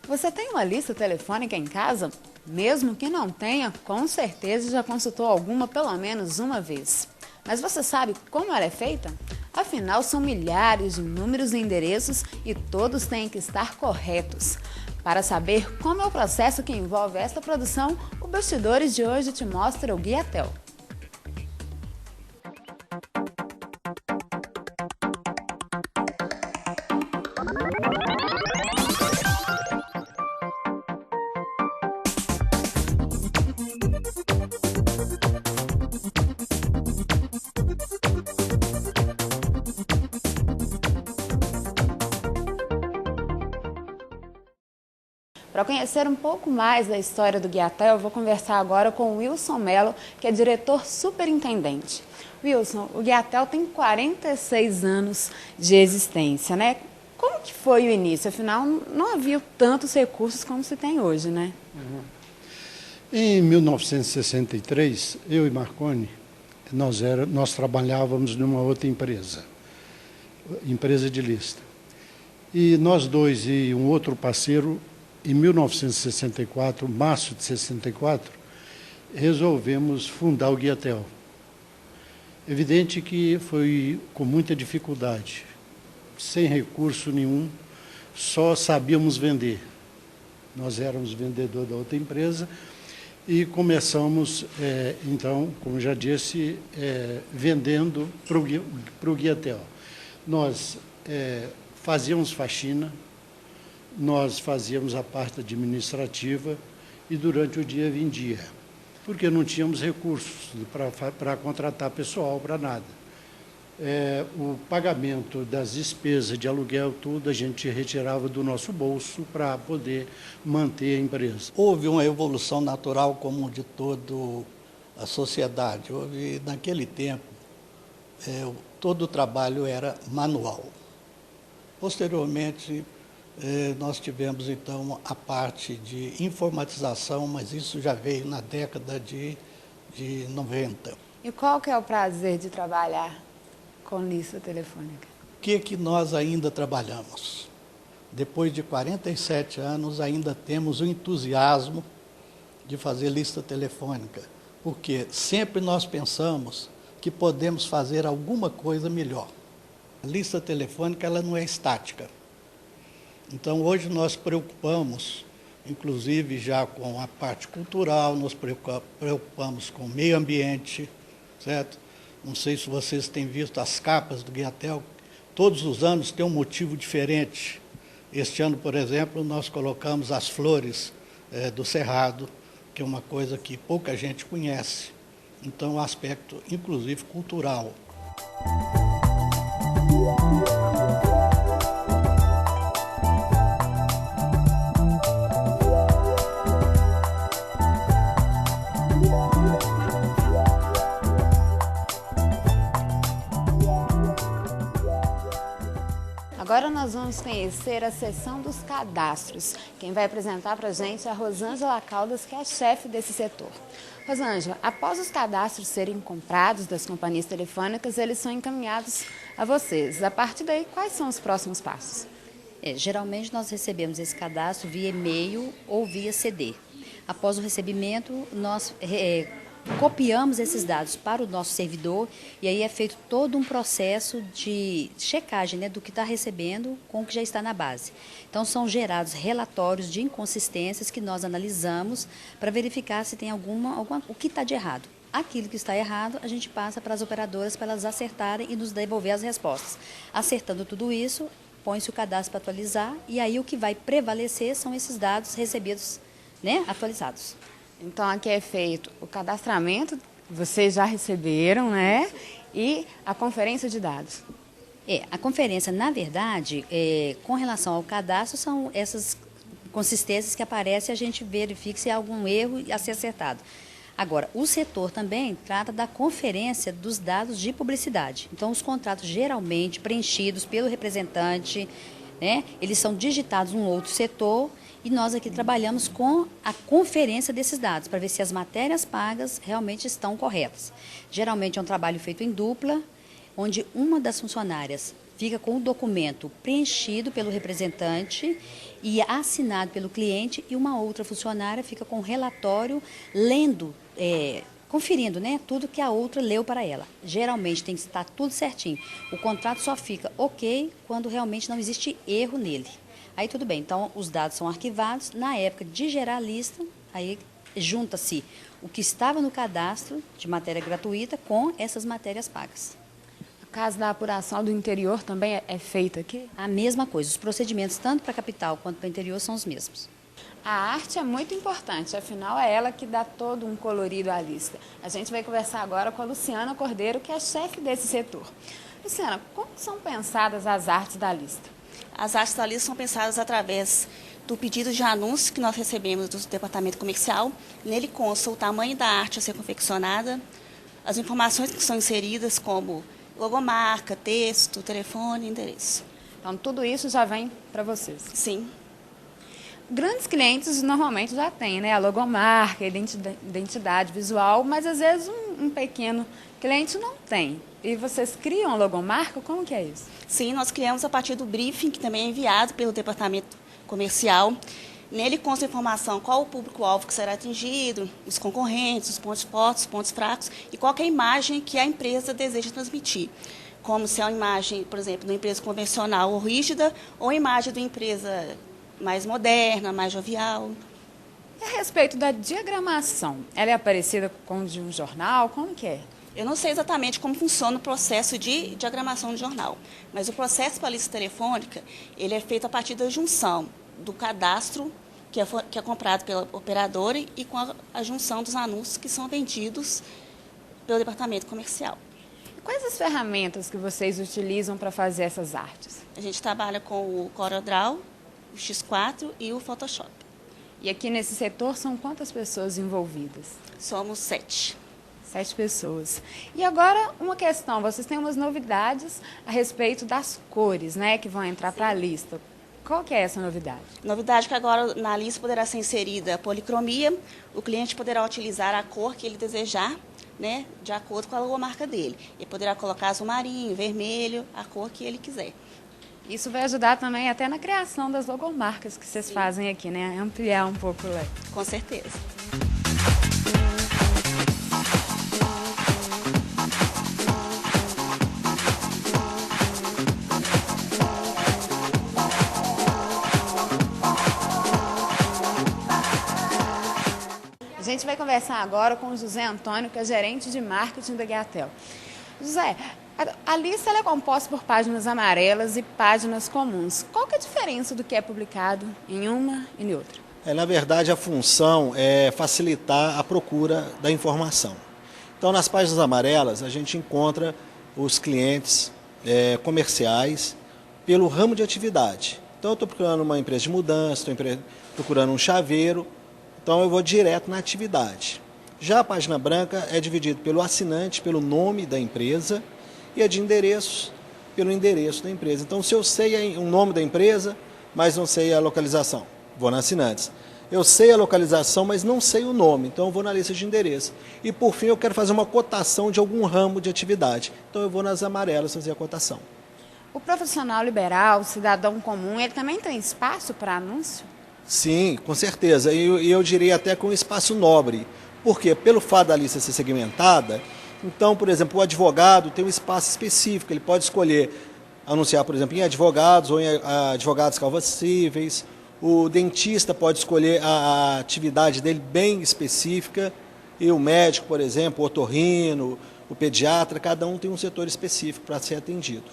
Você tem uma lista telefônica em casa? Mesmo que não tenha, com certeza já consultou alguma pelo menos uma vez. Mas você sabe como ela é feita? Afinal, são milhares de números e endereços e todos têm que estar corretos. Para saber como é o processo que envolve esta produção, o Bastidores de hoje te mostra o Guiatel. Para conhecer um pouco mais da história do Guiatel, eu vou conversar agora com o Wilson Mello, que é diretor superintendente. Wilson, o Guiatel tem 46 anos de existência, né? Como que foi o início? Afinal, não havia tantos recursos como se tem hoje, né? Em 1963, eu e Marconi, nós trabalhávamos numa outra empresa de lista. E nós dois e um outro parceiro, em 1964, março de 64, resolvemos fundar o Guiatel. Evidente que foi com muita dificuldade, sem recurso nenhum, só sabíamos vender. Nós éramos vendedor da outra empresa e começamos, então, como já disse, vendendo para o Guiatel. Nós fazíamos faxina, nós fazíamos a parte administrativa e durante o dia vendia, porque não tínhamos recursos para contratar pessoal, para nada. O pagamento das despesas de aluguel, tudo a gente retirava do nosso bolso para poder manter a empresa. Houve uma evolução natural como de toda a sociedade. Naquele tempo, todo o trabalho era manual. Posteriormente, nós tivemos, então, a parte de informatização, mas isso já veio na década de 90. E qual que é o prazer de trabalhar com lista telefônica? O que nós ainda trabalhamos? Depois de 47 anos, ainda temos o entusiasmo de fazer lista telefônica, porque sempre nós pensamos que podemos fazer alguma coisa melhor. A lista telefônica ela não é estática. Então, hoje nós preocupamos, inclusive já com a parte cultural, nós preocupamos com o meio ambiente, certo? Não sei se vocês têm visto as capas do Guiatel, todos os anos tem um motivo diferente. Este ano, por exemplo, nós colocamos as flores do Cerrado, que é uma coisa que pouca gente conhece. Então, um aspecto, inclusive, cultural. Agora nós vamos conhecer a seção dos cadastros. Quem vai apresentar para a gente é a Rosângela Caldas, que é a chefe desse setor. Rosângela, após os cadastros serem comprados das companhias telefônicas, eles são encaminhados a vocês. A partir daí, quais são os próximos passos? Geralmente nós recebemos esse cadastro via e-mail ou via CD. Após o recebimento, nós copiamos esses dados para o nosso servidor e aí é feito todo um processo de checagem, né, do que está recebendo com o que já está na base. Então são gerados relatórios de inconsistências que nós analisamos para verificar se tem o que está de errado. Aquilo que está errado, a gente passa para as operadoras para elas acertarem e nos devolver as respostas. Acertando tudo isso, põe-se o cadastro para atualizar e aí o que vai prevalecer são esses dados recebidos, né, atualizados. Então, aqui é feito o cadastramento, vocês já receberam, né? E a conferência de dados. A conferência, na verdade, com relação ao cadastro, são essas consistências que aparecem, a gente verifica se há algum erro a ser acertado. Agora, o setor também trata da conferência dos dados de publicidade. Então, os contratos geralmente preenchidos pelo representante, né? Eles são digitados num outro setor e nós aqui trabalhamos com a conferência desses dados para ver se as matérias pagas realmente estão corretas. Geralmente é um trabalho feito em dupla, onde uma das funcionárias fica com o documento preenchido pelo representante e assinado pelo cliente, e uma outra funcionária fica com o relatório lendo, conferindo, né, tudo que a outra leu para ela. Geralmente tem que estar tudo certinho. O contrato só fica ok quando realmente não existe erro nele. Aí tudo bem, então os dados são arquivados. Na época de gerar a lista, aí junta-se o que estava no cadastro de matéria gratuita com essas matérias pagas. No caso da apuração do interior também é feita aqui? A mesma coisa, os procedimentos tanto para a capital quanto para o interior são os mesmos. A arte é muito importante, afinal é ela que dá todo um colorido à lista. A gente vai conversar agora com a Luciana Cordeiro, que é chefe desse setor. Luciana, como são pensadas as artes da lista? As artes da lista são pensadas através do pedido de anúncio que nós recebemos do departamento comercial. Nele consta o tamanho da arte a ser confeccionada, as informações que são inseridas, como logomarca, texto, telefone, endereço. Então, tudo isso já vem para vocês? Sim. Grandes clientes normalmente já têm, né? A logomarca, a identidade visual, mas às vezes um pequeno cliente não tem. E vocês criam a logomarca? Como que é isso? Sim, nós criamos a partir do briefing, que também é enviado pelo departamento comercial. Nele consta a informação qual o público-alvo que será atingido, os concorrentes, os pontos fortes, os pontos fracos e qual que é a imagem que a empresa deseja transmitir. Como se é uma imagem, por exemplo, de uma empresa convencional ou rígida, ou a imagem de uma empresa mais moderna, mais jovial. E a respeito da diagramação, ela é parecida com de um jornal? Como que é? Eu não sei exatamente como funciona o processo de diagramação de jornal, mas o processo para a lista telefônica, ele é feito a partir da junção do cadastro que é comprado pela operadora e com a junção dos anúncios que são vendidos pelo departamento comercial. E quais as ferramentas que vocês utilizam para fazer essas artes? A gente trabalha com o CorelDRAW, o X4 e o Photoshop. E aqui nesse setor são quantas pessoas envolvidas? Somos 7. 7 pessoas. E agora uma questão, vocês têm umas novidades a respeito das cores, né, que vão entrar para a lista. Qual que é essa novidade? Novidade que agora na lista poderá ser inserida a policromia. O cliente poderá utilizar a cor que ele desejar, né, de acordo com a logomarca dele. Ele poderá colocar azul marinho, vermelho, a cor que ele quiser. Isso vai ajudar também até na criação das logomarcas que vocês fazem aqui, né? Ampliar um pouco o leque. Com certeza. A gente vai conversar agora com o José Antônio, que é gerente de marketing da Guiatel. José, a lista ela é composta por páginas amarelas e páginas comuns. Qual que é a diferença do que é publicado em uma e em outra? Na verdade, a função é facilitar a procura da informação. Então, nas páginas amarelas, a gente encontra os clientes comerciais pelo ramo de atividade. Então, eu estou procurando uma empresa de mudança, estou procurando um chaveiro, então eu vou direto na atividade. Já a página branca é dividida pelo assinante, pelo nome da empresa, e a de endereços, pelo endereço da empresa. Então, se eu sei o nome da empresa, mas não sei a localização, vou na assinantes. Eu sei a localização, mas não sei o nome, então eu vou na lista de endereço. E, por fim, eu quero fazer uma cotação de algum ramo de atividade. Então, eu vou nas amarelas fazer a cotação. O profissional liberal, o cidadão comum, ele também tem espaço para anúncio? Sim, com certeza. E eu diria até com espaço nobre. Por quê? Pelo fato da lista ser segmentada, então, por exemplo, o advogado tem um espaço específico, ele pode escolher anunciar, por exemplo, em advogados ou em advogados civil. O dentista pode escolher a atividade dele bem específica, e o médico, por exemplo, o otorrino, o pediatra, cada um tem um setor específico para ser atendido.